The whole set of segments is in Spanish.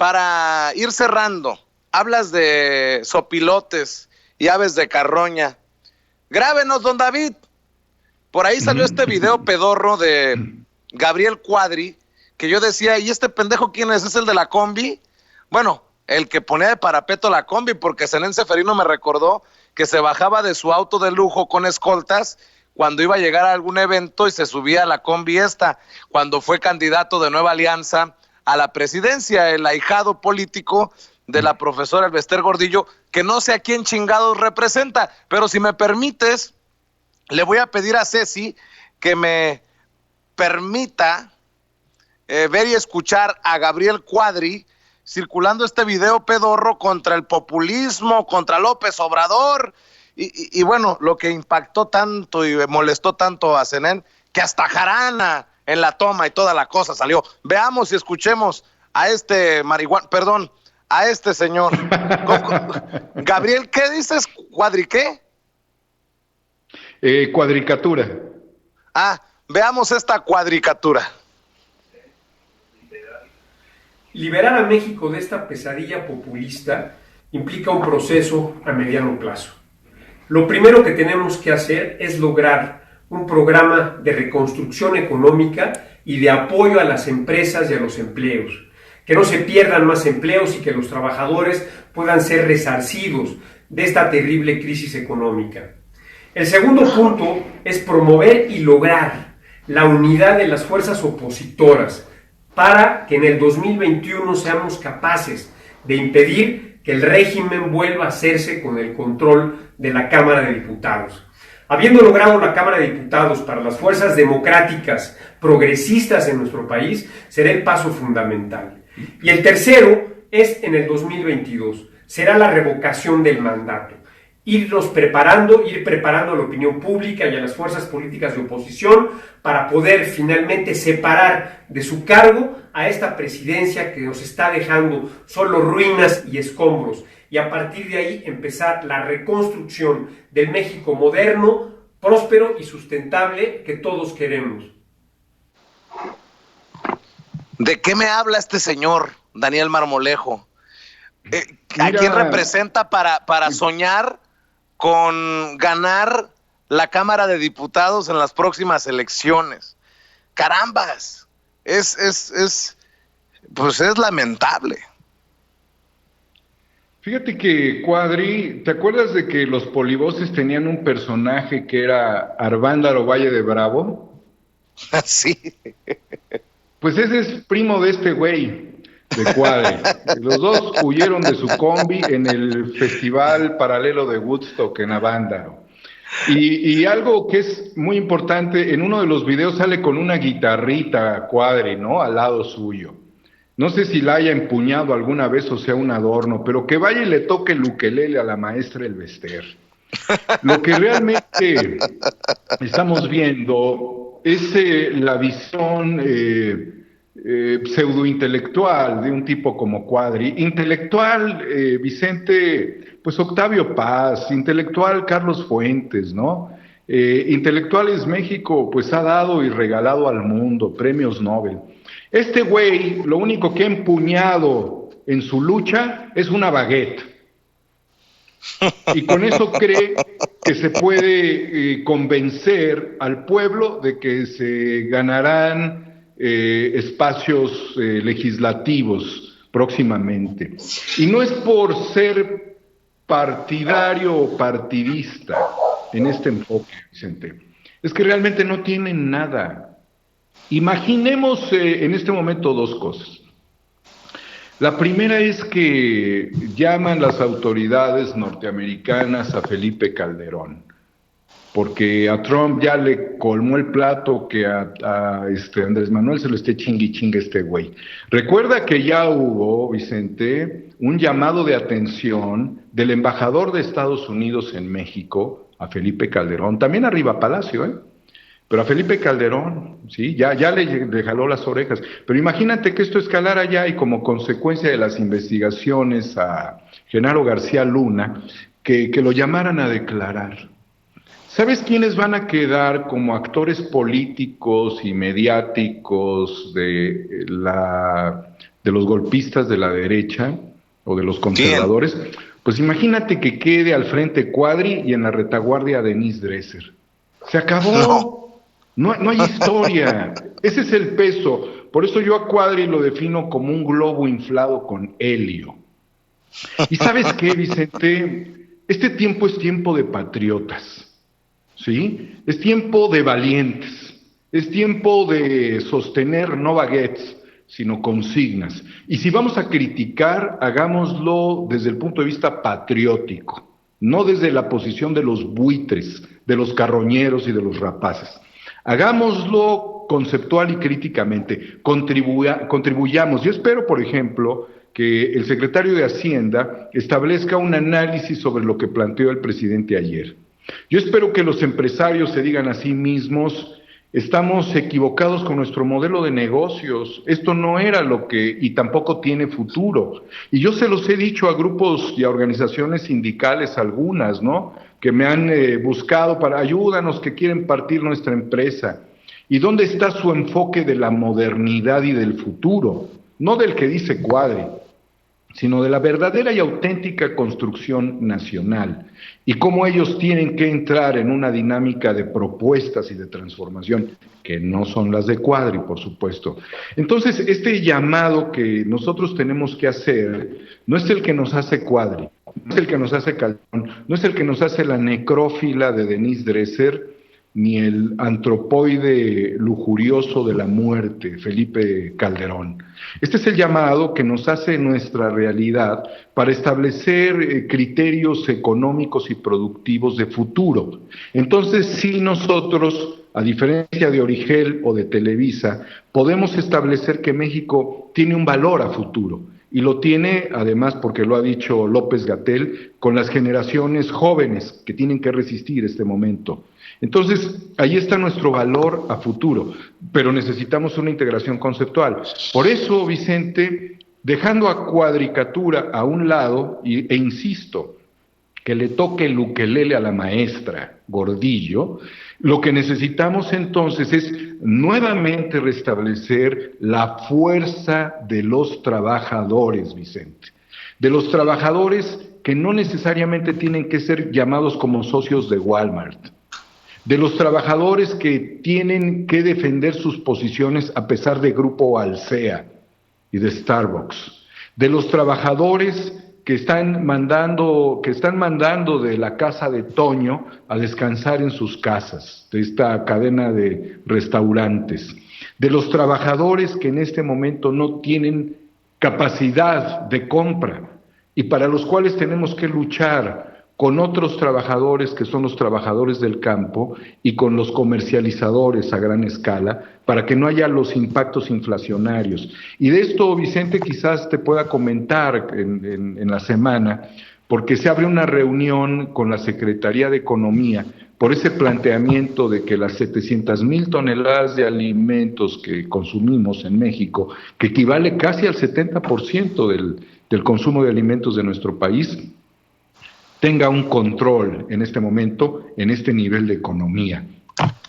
para ir cerrando, hablas de sopilotes y aves de carroña. Grábenos, don David. Por ahí salió este video pedorro de Gabriel Cuadri, que yo decía, ¿y este pendejo quién es? ¿Es el de la combi? Bueno, el que ponía de parapeto la combi, porque Zenén Ceferino me recordó que se bajaba de su auto de lujo con escoltas cuando iba a llegar a algún evento y se subía a la combi cuando fue candidato de Nueva Alianza a la presidencia, el ahijado político de la profesora Elbester Gordillo, que no sé a quién chingados representa, pero si me permites, le voy a pedir a Ceci que me permita ver y escuchar a Gabriel Cuadri circulando este video pedorro contra el populismo, contra López Obrador, y bueno, lo que impactó tanto y molestó tanto a Zenén, que hasta jarana en la toma y toda la cosa salió. Veamos y escuchemos a este a este señor. Gabriel, ¿qué dices? ¿Cuadri qué? Cuadricatura. Veamos esta cuadricatura. Liberar a México de esta pesadilla populista implica un proceso a mediano plazo. Lo primero que tenemos que hacer es lograr un programa de reconstrucción económica y de apoyo a las empresas y a los empleos. Que no se pierdan más empleos y que los trabajadores puedan ser resarcidos de esta terrible crisis económica. El segundo punto es promover y lograr la unidad de las fuerzas opositoras para que en el 2021 seamos capaces de impedir que el régimen vuelva a hacerse con el control de la Cámara de Diputados. Habiendo logrado la Cámara de Diputados para las fuerzas democráticas progresistas en nuestro país, será el paso fundamental. Y el tercero es en el 2022, será la revocación del mandato. Ir preparando a la opinión pública y a las fuerzas políticas de oposición para poder finalmente separar de su cargo a esta presidencia que nos está dejando solo ruinas y escombros, y a partir de ahí empezar la reconstrucción del México moderno, próspero y sustentable que todos queremos. ¿De qué me habla este señor, Daniel Marmolejo? ¿A quién representa para soñar con ganar la Cámara de Diputados en las próximas elecciones? Carambas, es lamentable. Fíjate que Cuadri, ¿te acuerdas de que los polivoces tenían un personaje que era Arvándaro Valle de Bravo? Sí. Pues ese es primo de este güey, de Cuadri. Los dos huyeron de su combi en el festival paralelo de Woodstock en Avándaro. Y algo que es muy importante, en uno de los videos sale con una guitarrita Cuadri, ¿no? Al lado suyo. No sé si la haya empuñado alguna vez o sea un adorno, pero que vaya y le toque el ukelele a la maestra Elbester. Lo que realmente estamos viendo es la visión pseudointelectual de un tipo como Cuadri. Intelectual, Vicente, pues Octavio Paz, intelectual Carlos Fuentes, ¿no? Intelectuales México, pues ha dado y regalado al mundo premios Nobel. Este güey, lo único que ha empuñado en su lucha es una baguette. Y con eso cree que se puede convencer al pueblo de que se ganarán espacios legislativos próximamente. Y no es por ser partidario o partidista en este enfoque, Vicente. Es que realmente no tienen nada. Imaginemos en este momento dos cosas. La primera es que llaman las autoridades norteamericanas a Felipe Calderón, porque a Trump ya le colmó el plato que a Andrés Manuel se lo esté chingue este güey. Recuerda que ya hubo, Vicente, un llamado de atención del embajador de Estados Unidos en México a Felipe Calderón, también arriba Palacio, pero a Felipe Calderón, sí, ya le jaló las orejas. Pero imagínate que esto escalara ya y como consecuencia de las investigaciones a Genaro García Luna, que lo llamaran a declarar. ¿Sabes quiénes van a quedar como actores políticos y mediáticos de la de los golpistas de la derecha o de los ¿Quién? conservadores, pues imagínate que quede al frente Cuadri y en la retaguardia Denise Dresser. Se No. acabó. No, no hay historia. Ese es el peso. Por eso yo a Cuadri lo defino como un globo inflado con helio. ¿Y sabes qué, Vicente? Este tiempo es tiempo de patriotas, ¿sí? Es tiempo de valientes, es tiempo de sostener no baguettes, sino consignas. Y si vamos a criticar, hagámoslo desde el punto de vista patriótico, no desde la posición de los buitres, de los carroñeros y de los rapaces. Hagámoslo conceptual y críticamente, contribuyamos. Yo espero, por ejemplo, que el secretario de Hacienda establezca un análisis sobre lo que planteó el presidente ayer. Yo espero que los empresarios se digan a sí mismos: estamos equivocados con nuestro modelo de negocios, esto no era lo que, y tampoco tiene futuro. Y yo se los he dicho a grupos y a organizaciones sindicales, algunas, ¿no?, que me han buscado para ayúdanos, que quieren partir nuestra empresa. ¿Y dónde está su enfoque de la modernidad y del futuro? No del que dice Cuadri, sino de la verdadera y auténtica construcción nacional, y cómo ellos tienen que entrar en una dinámica de propuestas y de transformación, que no son las de Cuadri, por supuesto. Entonces, este llamado que nosotros tenemos que hacer no es el que nos hace Cuadri, no es el que nos hace Calderón, no es el que nos hace la necrófila de Denise Dresser, ni el antropoide lujurioso de la muerte, Felipe Calderón. Este es el llamado que nos hace nuestra realidad para establecer criterios económicos y productivos de futuro. Entonces, si nosotros, a diferencia de Origel o de Televisa, podemos establecer que México tiene un valor a futuro, y lo tiene, además, porque lo ha dicho López-Gatell, con las generaciones jóvenes que tienen que resistir este momento. Entonces, ahí está nuestro valor a futuro, pero necesitamos una integración conceptual. Por eso, Vicente, dejando a Cuadricatura a un lado, e insisto, que le toque el ukelele a la maestra Gordillo, lo que necesitamos entonces es nuevamente restablecer la fuerza de los trabajadores, Vicente. De los trabajadores que no necesariamente tienen que ser llamados como socios de Walmart. De los trabajadores que tienen que defender sus posiciones a pesar de Grupo Alsea y de Starbucks. De los trabajadores que están mandando de la casa de Toño a descansar en sus casas, de esta cadena de restaurantes. De los trabajadores que en este momento no tienen capacidad de compra y para los cuales tenemos que luchar con otros trabajadores que son los trabajadores del campo y con los comercializadores a gran escala, para que no haya los impactos inflacionarios. Y de esto, Vicente, quizás te pueda comentar en la semana, porque se abre una reunión con la Secretaría de Economía por ese planteamiento de que las 700,000 toneladas de alimentos que consumimos en México, que equivale casi al 70% del consumo de alimentos de nuestro país, tenga un control en este momento, en este nivel de economía.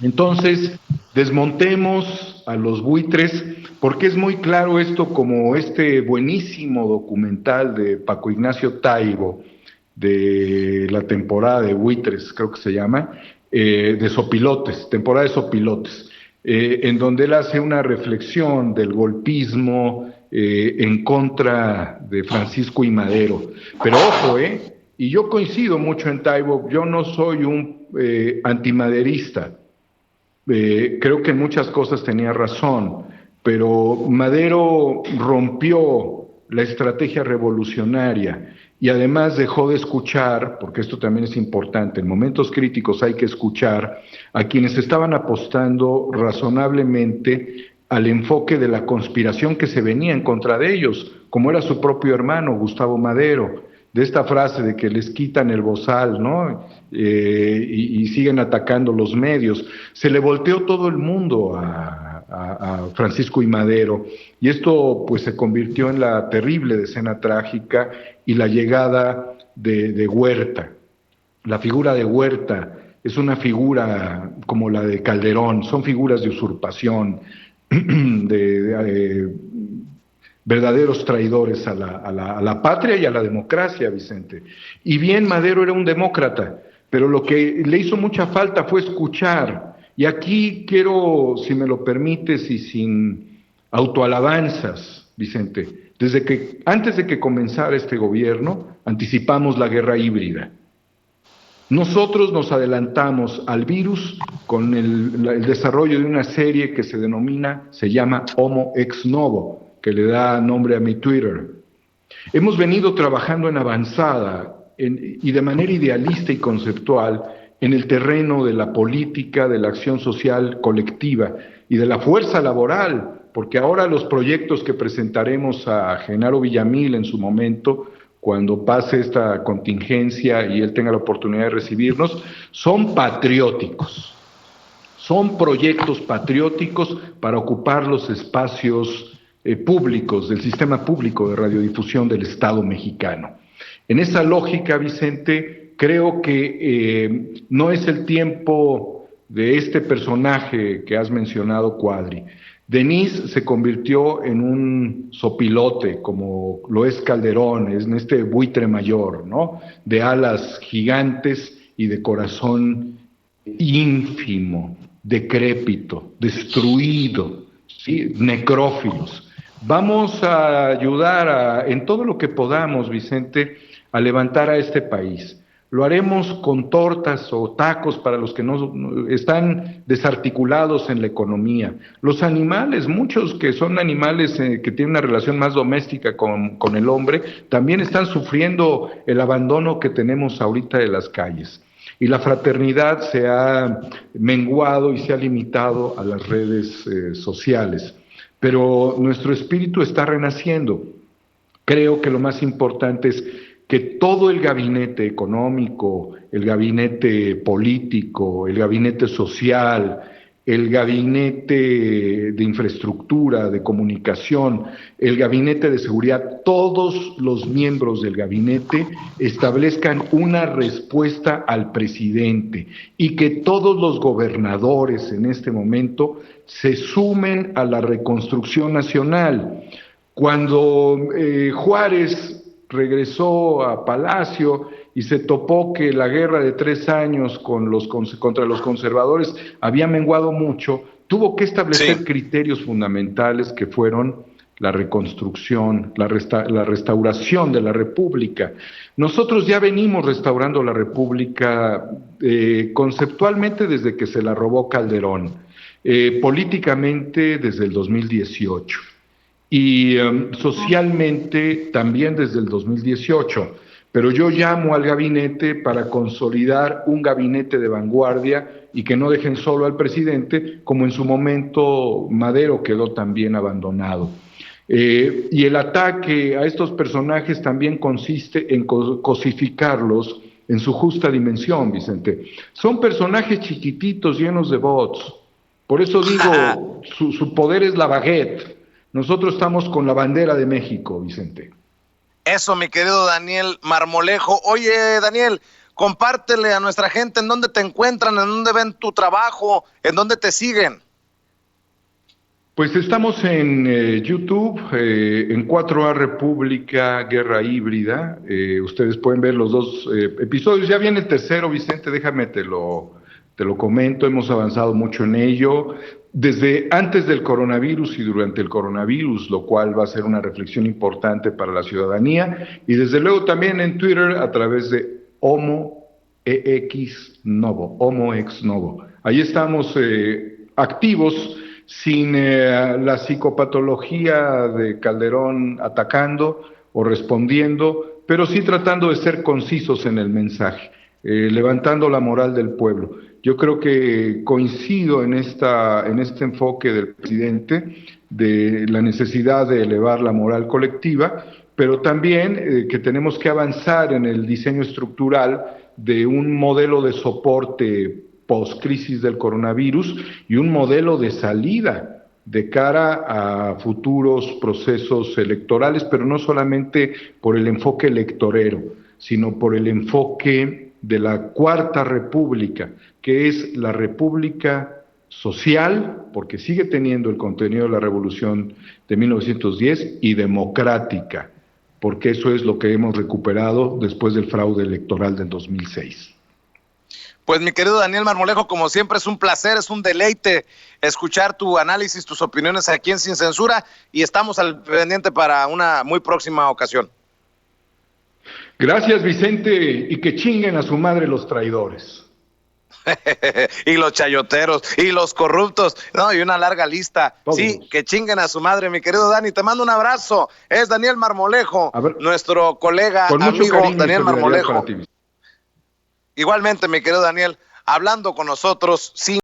Entonces, desmontemos a los buitres, porque es muy claro esto, como este buenísimo documental de Paco Ignacio Taibo, de la temporada de buitres, creo que se llama, de sopilotes, temporada de sopilotes, en donde él hace una reflexión del golpismo en contra de Francisco I. Madero. Pero ojo, y yo coincido mucho en Taibo, yo no soy un antimaderista, creo que en muchas cosas tenía razón, pero Madero rompió la estrategia revolucionaria y además dejó de escuchar, porque esto también es importante, en momentos críticos hay que escuchar a quienes estaban apostando razonablemente al enfoque de la conspiración que se venía en contra de ellos, como era su propio hermano, Gustavo Madero, de esta frase de que les quitan el bozal, ¿no? Y siguen atacando los medios. Se le volteó todo el mundo a Francisco I. Madero, y esto pues se convirtió en la terrible escena trágica y la llegada de Huerta. La figura de Huerta es una figura como la de Calderón, son figuras de usurpación, de verdaderos traidores a la patria y a la democracia, Vicente. Y bien, Madero era un demócrata, pero lo que le hizo mucha falta fue escuchar. Y aquí quiero, si me lo permites y sin autoalabanzas, Vicente, antes de que comenzara este gobierno, anticipamos la guerra híbrida. Nosotros nos adelantamos al virus con el desarrollo de una serie que se llama Homo Ex Novo, que le da nombre a mi Twitter. Hemos venido trabajando en avanzada y de manera idealista y conceptual en el terreno de la política, de la acción social colectiva y de la fuerza laboral, porque ahora los proyectos que presentaremos a Genaro Villamil en su momento, cuando pase esta contingencia y él tenga la oportunidad de recibirnos, son patrióticos. Son proyectos patrióticos para ocupar los espacios públicos del sistema público de radiodifusión del Estado mexicano. En esa lógica, Vicente, creo que no es el tiempo de este personaje que has mencionado, Cuadri. Denise se convirtió en un sopilote, como lo es Calderón, en este buitre mayor, ¿no? De alas gigantes y de corazón ínfimo, decrépito, destruido, ¿sí? Necrófilos. Vamos a ayudar en todo lo que podamos, Vicente, a levantar a este país. Lo haremos con tortas o tacos para los que no están desarticulados en la economía. Los animales, muchos que son animales que tienen una relación más doméstica con el hombre, también están sufriendo el abandono que tenemos ahorita de las calles. Y la fraternidad se ha menguado y se ha limitado a las redes sociales. Pero nuestro espíritu está renaciendo. Creo que lo más importante es que todo el gabinete económico, el gabinete político, el gabinete social, el gabinete de infraestructura, de comunicación, el gabinete de seguridad, todos los miembros del gabinete establezcan una respuesta al presidente y que todos los gobernadores en este momento se sumen a la reconstrucción nacional. Cuando Juárez regresó a Palacio y se topó que la guerra de 3 años contra los conservadores había menguado mucho, tuvo que establecer criterios fundamentales que fueron la reconstrucción, la restauración de la República. Nosotros ya venimos restaurando la República conceptualmente desde que se la robó Calderón, políticamente desde el 2018. Y socialmente también desde el 2018, pero yo llamo al gabinete para consolidar un gabinete de vanguardia y que no dejen solo al presidente, como en su momento Madero quedó también abandonado. Y el ataque a estos personajes también consiste en cosificarlos en su justa dimensión, Vicente. Son personajes chiquititos llenos de bots, por eso digo, su poder es la baguette. Nosotros estamos con la bandera de México, Vicente. Eso, mi querido Daniel Marmolejo. Oye, Daniel, compártele a nuestra gente en dónde te encuentran, en dónde ven tu trabajo, en dónde te siguen. Pues estamos en YouTube, en 4A República Guerra Híbrida. Ustedes pueden ver los 2 episodios. Ya viene el tercero, Vicente, déjame te lo comento. Hemos avanzado mucho en ello. Desde antes del coronavirus y durante el coronavirus, lo cual va a ser una reflexión importante para la ciudadanía, y desde luego también en Twitter a través de Homo Ex Novo. Ahí estamos activos, sin la psicopatología de Calderón atacando o respondiendo, pero sí tratando de ser concisos en el mensaje, levantando la moral del pueblo. Yo creo que coincido en este enfoque del presidente de la necesidad de elevar la moral colectiva, pero también que tenemos que avanzar en el diseño estructural de un modelo de soporte post-crisis del coronavirus y un modelo de salida de cara a futuros procesos electorales, pero no solamente por el enfoque electorero, sino por el enfoque de la Cuarta República, que es la república social, porque sigue teniendo el contenido de la Revolución de 1910, y democrática, porque eso es lo que hemos recuperado después del fraude electoral del 2006. Pues mi querido Daniel Marmolejo, como siempre es un placer, es un deleite escuchar tu análisis, tus opiniones aquí en Sin Censura, y estamos al pendiente para una muy próxima ocasión. Gracias, Vicente, y que chinguen a su madre los traidores. Y los chayoteros, y los corruptos, no, y una larga lista. Todos. Sí, que chinguen a su madre, mi querido Dani, te mando un abrazo. Es Daniel Marmolejo, nuestro colega, amigo Daniel Marmolejo. Igualmente, mi querido Daniel, hablando con nosotros sin